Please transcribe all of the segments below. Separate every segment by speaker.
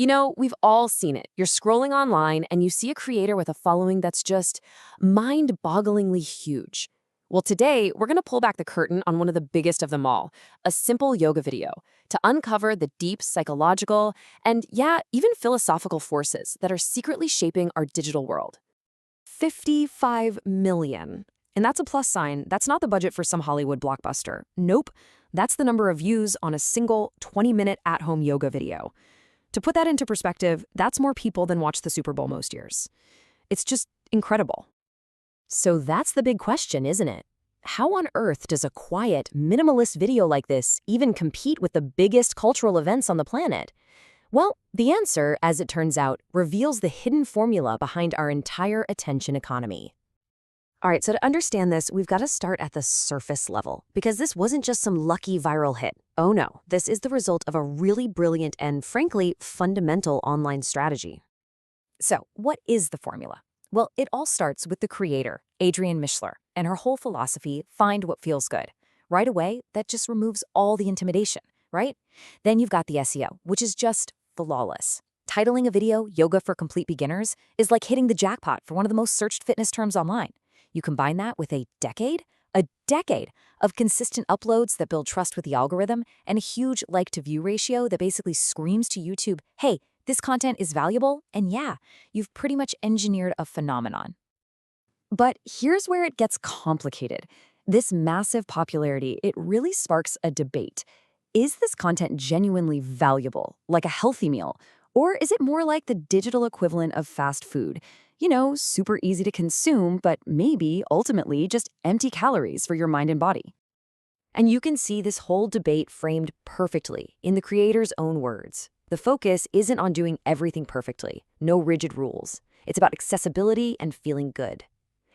Speaker 1: You know, we've all seen it. You're scrolling online and you see a creator with a following that's just mind-bogglingly huge. Well, today, we're going to pull back the curtain on one of the biggest of them all, a simple yoga video, to uncover the deep psychological and, yeah, even philosophical forces that are secretly shaping our digital world. 55 million. And that's a plus sign. That's not the budget for some Hollywood blockbuster. Nope. That's the number of views on a single 20-minute at-home yoga video. To put that into perspective, that's more people than watch the Super Bowl most years. It's just incredible. So that's the big question, isn't it? How on earth does a quiet, minimalist video like this even compete with the biggest cultural events on the planet? Well, the answer, as it turns out, reveals the hidden formula behind our entire attention economy. All right, so to understand this, we've got to start at the surface level, because this wasn't just some lucky viral hit. Oh no, this is the result of a really brilliant and, frankly, fundamental online strategy. So, what is the formula? Well, it all starts with the creator, Adrienne Mishler, and her whole philosophy, find what feels good. Right away, that just removes all the intimidation, right? Then you've got the SEO, which is just flawless. Titling a video, Yoga for Complete Beginners, is like hitting the jackpot for one of the most searched fitness terms online. You combine that with a decade of consistent uploads that build trust with the algorithm and a huge like-to-view ratio that basically screams to YouTube, hey, this content is valuable, and yeah, you've pretty much engineered a phenomenon. But here's where it gets complicated. This massive popularity, it really sparks a debate. Is this content genuinely valuable, like a healthy meal? Or is it more like the digital equivalent of fast food? You know, super easy to consume, but maybe, ultimately, just empty calories for your mind and body. And you can see this whole debate framed perfectly in the creator's own words. The focus isn't on doing everything perfectly, no rigid rules. It's about accessibility and feeling good.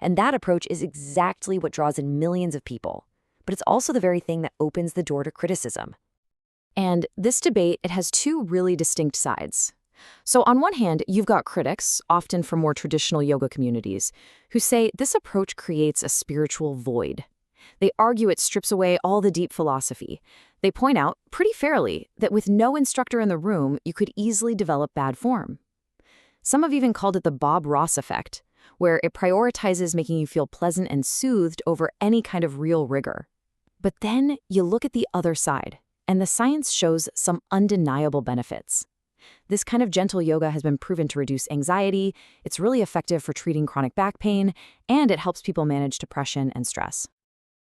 Speaker 1: And that approach is exactly what draws in millions of people. But it's also the very thing that opens the door to criticism. And this debate, it has two really distinct sides. So on one hand, you've got critics, often from more traditional yoga communities, who say this approach creates a spiritual void. They argue it strips away all the deep philosophy. They point out, pretty fairly, that with no instructor in the room, you could easily develop bad form. Some have even called it the Bob Ross effect, where it prioritizes making you feel pleasant and soothed over any kind of real rigor. But then you look at the other side, and the science shows some undeniable benefits. This kind of gentle yoga has been proven to reduce anxiety, it's really effective for treating chronic back pain, and it helps people manage depression and stress.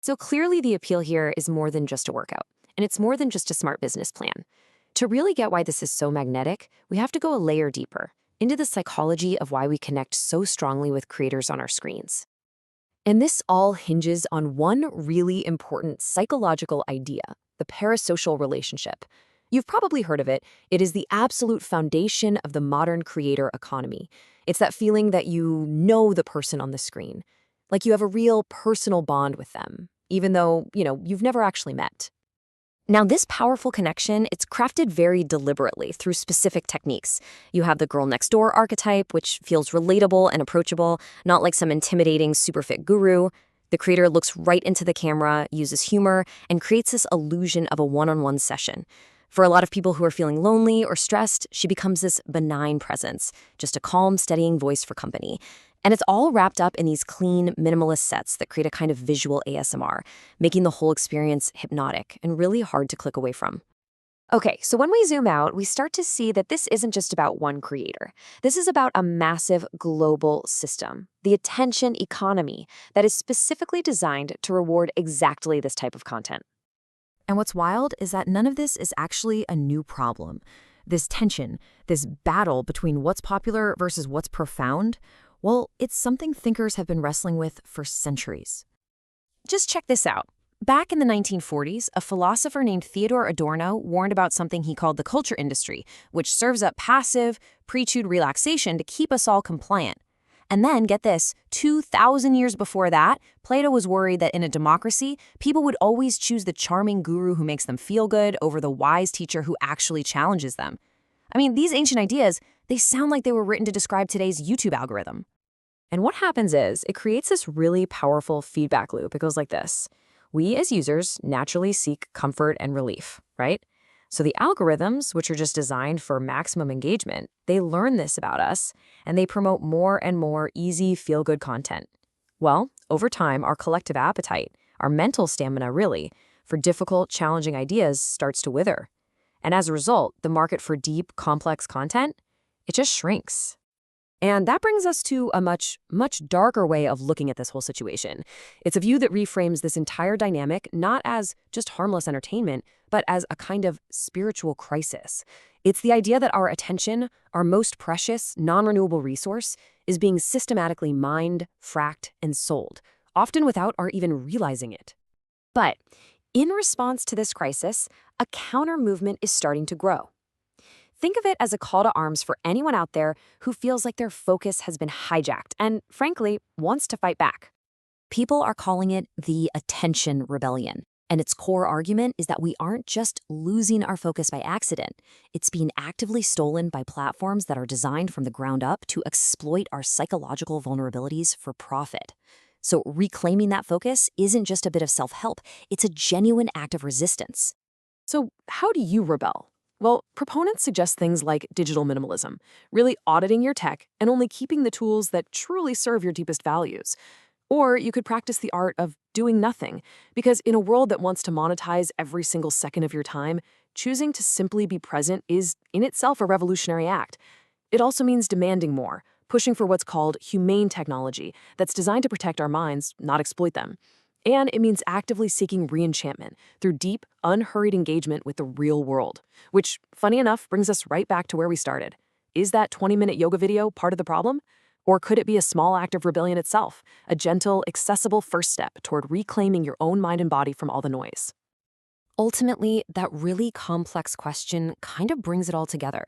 Speaker 1: So clearly the appeal here is more than just a workout, and it's more than just a smart business plan. To really get why this is so magnetic, we have to go a layer deeper, into the psychology of why we connect so strongly with creators on our screens. And this all hinges on one really important psychological idea, the parasocial relationship. You've probably heard of it. It is the absolute foundation of the modern creator economy. It's that feeling that you know the person on the screen, like you have a real personal bond with them, even though, you've never actually met. Now, this powerful connection, it's crafted very deliberately through specific techniques. You have the girl next door archetype, which feels relatable and approachable, not like some intimidating super fit guru. The creator looks right into the camera, uses humor, and creates this illusion of a one-on-one session. For a lot of people who are feeling lonely or stressed, she becomes this benign presence, just a calm, steadying voice for company. And it's all wrapped up in these clean, minimalist sets that create a kind of visual ASMR, making the whole experience hypnotic and really hard to click away from. Okay, so when we zoom out, we start to see that this isn't just about one creator. This is about a massive global system, the attention economy, that is specifically designed to reward exactly this type of content. And what's wild is that none of this is actually a new problem. This tension, this battle between what's popular versus what's profound, well, it's something thinkers have been wrestling with for centuries. Just check this out. Back in the 1940s, a philosopher named Theodore Adorno warned about something he called the culture industry, which serves up passive, pre-chewed relaxation to keep us all compliant. And then, get this, 2,000 years before that, Plato was worried that in a democracy, people would always choose the charming guru who makes them feel good over the wise teacher who actually challenges them. I mean, these ancient ideas, they sound like they were written to describe today's YouTube algorithm. And what happens is, it creates this really powerful feedback loop. It goes like this. We as users naturally seek comfort and relief, right? So the algorithms, which are just designed for maximum engagement, they learn this about us, and they promote more and more easy, feel-good content. Well, over time, our collective appetite, our mental stamina really, for difficult, challenging ideas starts to wither. And as a result, the market for deep, complex content, it just shrinks. And that brings us to a much, much darker way of looking at this whole situation. It's a view that reframes this entire dynamic not as just harmless entertainment, but as a kind of spiritual crisis. It's the idea that our attention, our most precious, non-renewable resource, is being systematically mined, fracked, and sold, often without our even realizing it. But in response to this crisis, a counter-movement is starting to grow. Think of it as a call to arms for anyone out there who feels like their focus has been hijacked and, frankly, wants to fight back. People are calling it the attention rebellion. And its core argument is that we aren't just losing our focus by accident. It's being actively stolen by platforms that are designed from the ground up to exploit our psychological vulnerabilities for profit. So reclaiming that focus isn't just a bit of self-help, it's a genuine act of resistance. So how do you rebel? Well, proponents suggest things like digital minimalism, really auditing your tech and only keeping the tools that truly serve your deepest values. Or you could practice the art of doing nothing, because in a world that wants to monetize every single second of your time, choosing to simply be present is in itself a revolutionary act. It also means demanding more, pushing for what's called humane technology that's designed to protect our minds, not exploit them. And it means actively seeking re-enchantment through deep, unhurried engagement with the real world, which, funny enough, brings us right back to where we started. Is that 20-minute yoga video part of the problem? Or could it be a small act of rebellion itself, a gentle, accessible first step toward reclaiming your own mind and body from all the noise? Ultimately, that really complex question kind of brings it all together.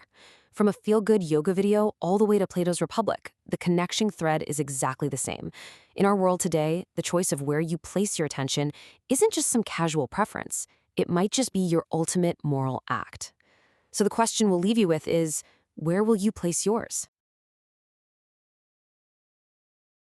Speaker 1: From a feel-good yoga video all the way to Plato's Republic, the connection thread is exactly the same. In our world today, the choice of where you place your attention isn't just some casual preference. It might just be your ultimate moral act. So the question we'll leave you with is, where will you place yours?